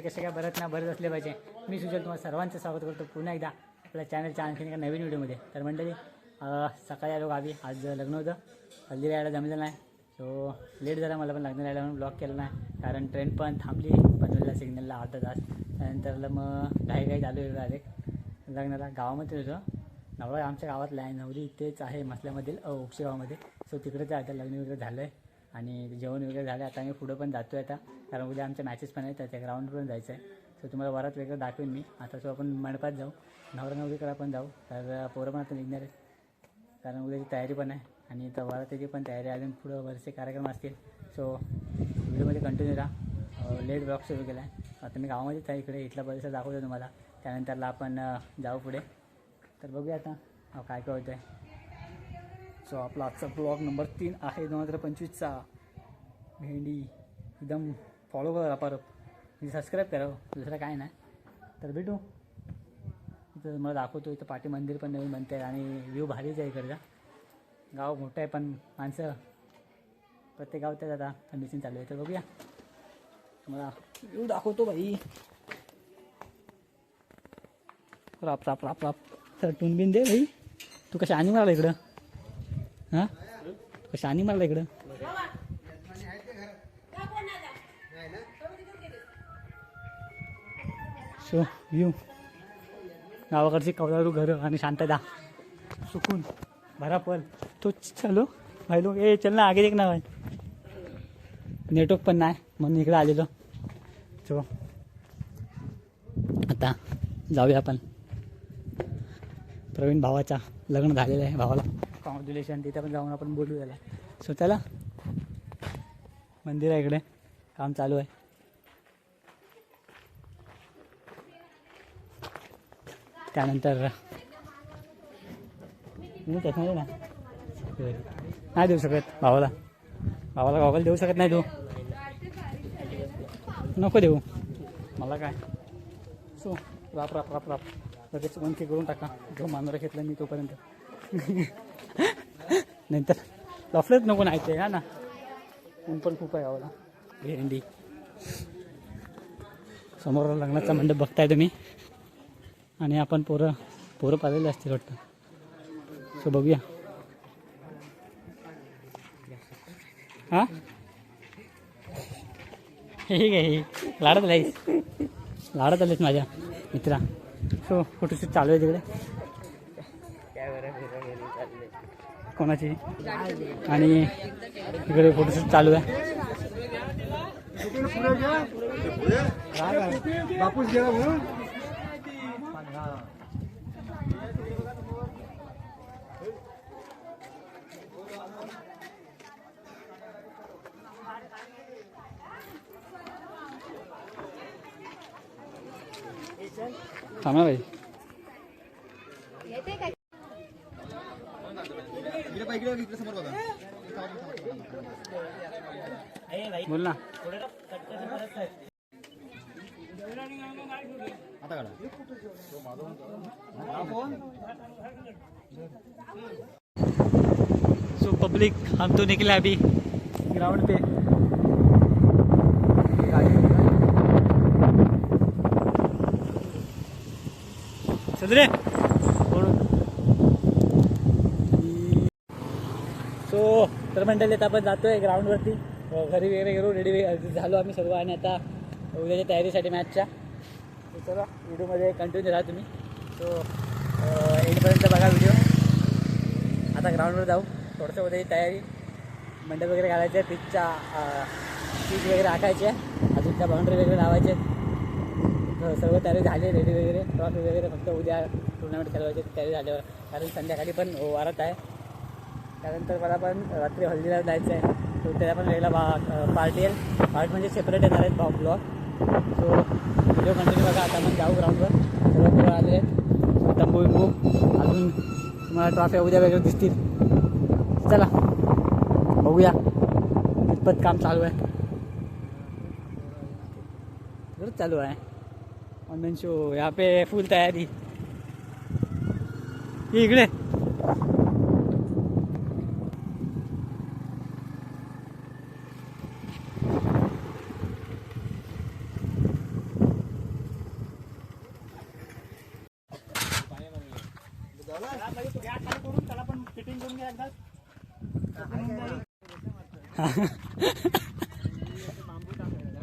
मंडळी कसे काय बरंच असले पाहिजे. मी सुजल तुम्हाला सर्वांचं स्वागत करतो पुन्हा एकदा आपल्या चॅनलच्या आणखीन एका नवीन व्हिडिओमध्ये. तर मंडळी सकाळी आलो गावी. आज लग्न होतं, हल्दीला यायला जमलं नाही. सो लेट झाला मला पण लग्न राहिलं म्हणून ब्लॉग केला नाही, कारण ट्रेन पण थांबली पनवेलला सिग्नलला अर्धा तास. त्यानंतर मग घाई चालू आहे डायरेक्ट लग्नाला. गावामध्ये होतं, नवरा आमच्या गावातला आहे, नवरी इथेच आहे मसल्यामधील ओक्षी गावामध्ये. सो तिकडेच आता लग्न वगैरे झालं आहे आणि जेवण वगैरे झालं. आता आम्ही पुढं पण जातो आहे आता, कारण उद्या आमच्या मॅचेस पण आहेत, त्या ग्राउंडवर पण जायचं आहे. सो तुम्हाला वरात वेगळं दाखवेन मी. आता सो आपण मंडपात जाऊ, नवरा नवरीकडे पण जाऊ. तर पोरं पण आता निघणार आहे, कारण उद्याची तयारी पण आहे आणि तर वरातीची पण तयारी. अजून पुढं बरेचसे कार्यक्रम असतील. सो व्हिडिओमध्ये कंटिन्यू राहा. लेट ब्लॉग सुरू केला आहे. आता मी गावामध्येच आहे, इकडे इथला परिसर दाखवतो तुम्हाला. त्यानंतरला आपण जाऊ पुढे. तर बघूया आता काय काय होतं आहे. सो आपला आजचा ब्लॉग नंबर 3 आहे 2025चा. भेंडी एकदम फॉलो करा, परत म्हणजे सबस्क्राईब करा, दुसरं काय नाही. तर भेटू इथं. मला दाखवतो इथं पाठी मंदिर पण नवीन बनते आहे आणि व्ह्यू भारीच आहे इकडचा. गाव मोठं आहे पण माणसं प्रत्येक गाव त्यात आता कंडिशन चालू आहे. तर बघूया मला व्ह्यू दाखवतो भाई. राप राप राप राप. तर टूनबिन दे भाई. तू कशा आणि मारला इकडं? हां कशा आणि मारला इकडं? सो व्ह्यू गावाकडची कौलारू घरं आणि शांतता, सुकून भरा पल. तो चलो भाई लोग, ए चल ना आगे देख ना भाई. नेटवर्क पण नाही म्हणून इकडे आलेलो. सो आता जाऊया आपण. प्रवीण भावाचा लग्न झालेलं आहे, भावाला कॉंग्रॅच्युलेशन. तिथे पण जाऊन आपण बोलू त्याला. सो त्याला मंदिर आहे इकडे, काम चालू आहे. त्यानंतर त्याच्यामध्ये ना नाही देऊ शकत भावाला गॉगल देऊ शकत नाही. तू नको देऊ मला काय. सो राप राप राप राप लगेच वनके करून टाका. जो मानवरा घेतला मी तोपर्यंत नंतर लफलेच नको नाही ते. हा ना, ऊन पण खूप आहे गावाला. भेंडी समोर लग्नाचा मंडप बघताय तुम्ही आणि आपण पोरं पाहिलेले असतील वाटतं. सो बघूया. हां हे काय लाडत आलेस माझ्या मित्रा. सो फोटोशूट चालू आहे तिकडे कोणाची, आणि इकडे फोटोशूट चालू आहे. थांबा भाई. बोल ना. सो पब्लिक हम तो निकले अभी ग्राउंड पे. चल रे. सो तर मंडळी आता आपण जातोय ग्राउंडवरती. घरी वगैरे गेलो, रेडी झालो आम्ही सर्व आणि आता उद्याच्या तयारीसाठी मॅचच्या. चला व्हिडिओमध्ये कंटिन्यू राहा तुम्ही. सो एंडपर्यंत बघा व्हिडिओ. आता ग्राउंडवर जाऊ. थोडंसं उद्याची तयारी, मंडप वगैरे घालायचं आहे, पीच वगैरे आखायचे आहे, अजून त्या बाउंड्री वगैरे लावायचे. सर्व तयारी झाली, रेडी वगैरे, ट्रॉफी वगैरे फक्त उद्या टुर्नामेंट खेळवायची तयारी झाल्यावर, कारण संध्याकाळी पण वारत आहे. त्यानंतर मला पण रात्री हल्दीला जायचं आहे. तो त्याला पण वेगळा पार्टी आहे. पार्ट म्हणजे सेपरेट येणार आहेत ब्लॉग. सो व्हिडिओ कंटिन्यू बघा. आता आपण जाऊ ग्राउंडवर. सर्व पोरं आले आहेत, तंबू विंबू, अजून तुम्हाला ट्रॉफ्या उद्या वगैरे दिसतील. चला बघूया. कितपत काम चालू आहे. बरंच चालू आहे ऑनलाईन शो. यहाँ पे फुल तयारी. इकडे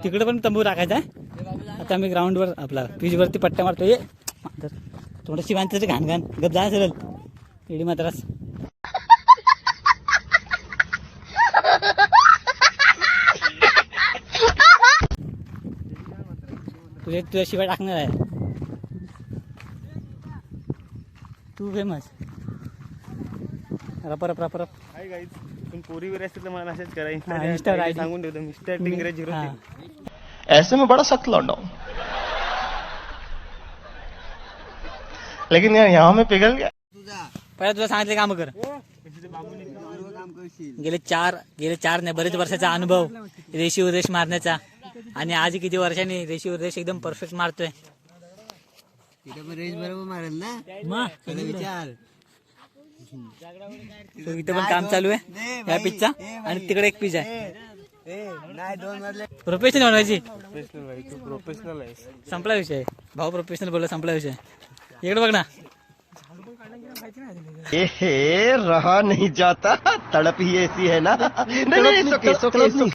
तिकडे पण तंबू टाकायचा आहे. आता आम्ही ग्राउंडवर आपला पिचवरती पट्ट्या मारतोय. थोडं शिवांचं घाण घाण गप जा सरळ इडी मात्रास. तुझ्या शिवाय टाकणार आहे तू फेमस. रप रप रप रप. हाय गाईज, पण पोरी वगैरे असते तर मला मेसेज करा. इंस्टा आयडी सांगून ठेवतो, मिस्टर टिंगरे 03. ऐसे में बड़ा सख्त लौंडा हूं, लेकिन यार यहाँ में पिघल गया. पहिला तुला सांगितले काम कर. गेले चार नाही बरेच वर्षाचा अनुभव रेशीवर रेश मारण्याचा. आणि आज किती वर्षांनी रेशीवर रेश एकदम परफेक्ट मारतोय. रेस बरोबर मारेल ना मग विचार. इथं पण काम चालू आहे या पिचचा. आणि तिकडे एक पिच आहे. नाही 2 मधले प्रोफेशनल बनवायची. प्रोफेशनल भाई, तू प्रोफेशनल आहेस. संपला विषय भाऊ. प्रोफेशनल बोलला संपला विषय. इकडे बघ ना. ए रहा नहीं जाता, तड़प ही ऐसी है ना. नहीं नहीं,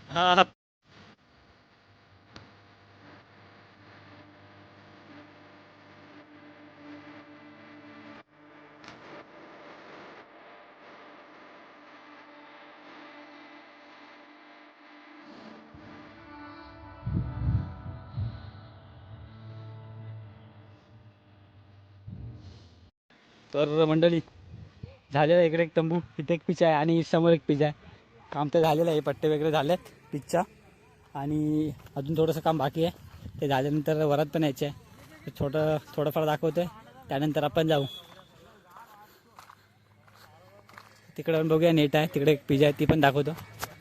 हा तर मंडळी झालेलं इकडे एक तंबू, इथे एक पिच आहे आणि समोर एक पिच आहे. काम तर झालेलं आहे, पट्टे वगैरे झालेत पिचच्या. आणि अजून थोडंसं काम बाकी आहे. ते झाल्यानंतर वरात पण यायचे आहे. थोडंफार दाखवतो आहे. त्यानंतर आपण जाऊ तिकडे. बघूया नेट आहे तिकडे एक पिच आहे, ती पण दाखवतो.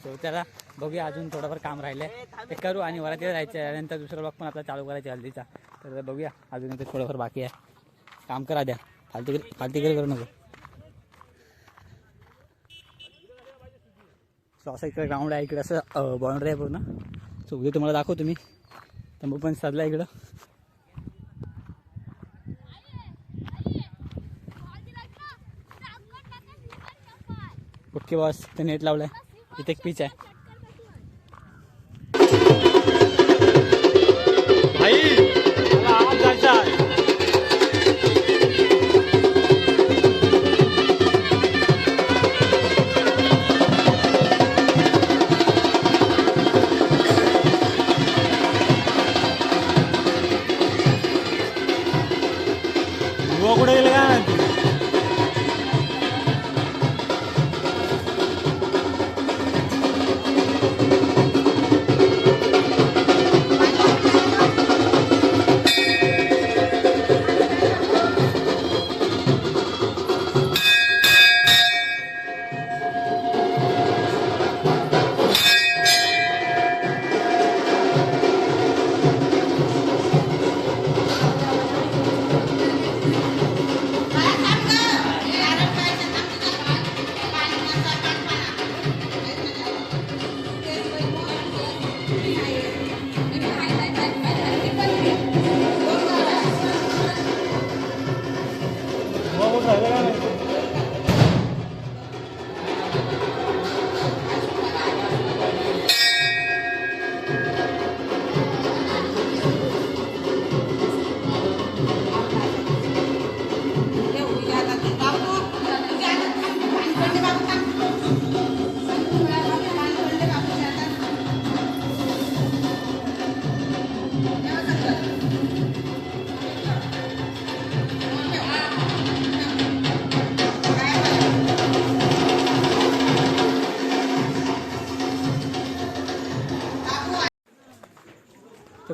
सो त्याला बघूया. अजून थोडंफार काम राहिलं आहे ते करू. आणि वरातीला जायचं आहे. त्यानंतर दुसरा ब्लॉग पण आपला चालू करायचा हल्दीचा. तर बघूया. अजून ते थोडंफार बाकी आहे. काम करा द्या. फालतूगिरी करू नको. सो असं इकडे ग्राउंड आहे. इकडे असं बाउंड्री आहे पूर्ण. सो उद्या तुम्हाला दाखवतो मी. तंबू पण सजला इकडं. ओके बॉस, ते नेट लावलंय. इथे एक पिच आहे. कुठे गेले का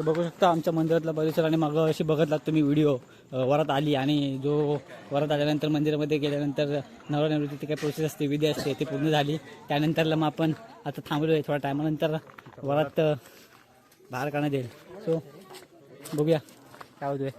तर बघू शकता आमच्या मंदिरातला परिसर आणि मग अशी बघत तुम्ही व्हिडिओ वरात आली आणि जो वरात आल्यानंतर मंदिरामध्ये गेल्यानंतर नवरा नवरीची काही प्रोसेस असते विधी असते ती पूर्ण झाली. त्यानंतरला मग आपण आता थांबलो आहे थोड्या टायमानंतर वरात बाहेर काढण्यात येईल. सो बघूया काय होतोय.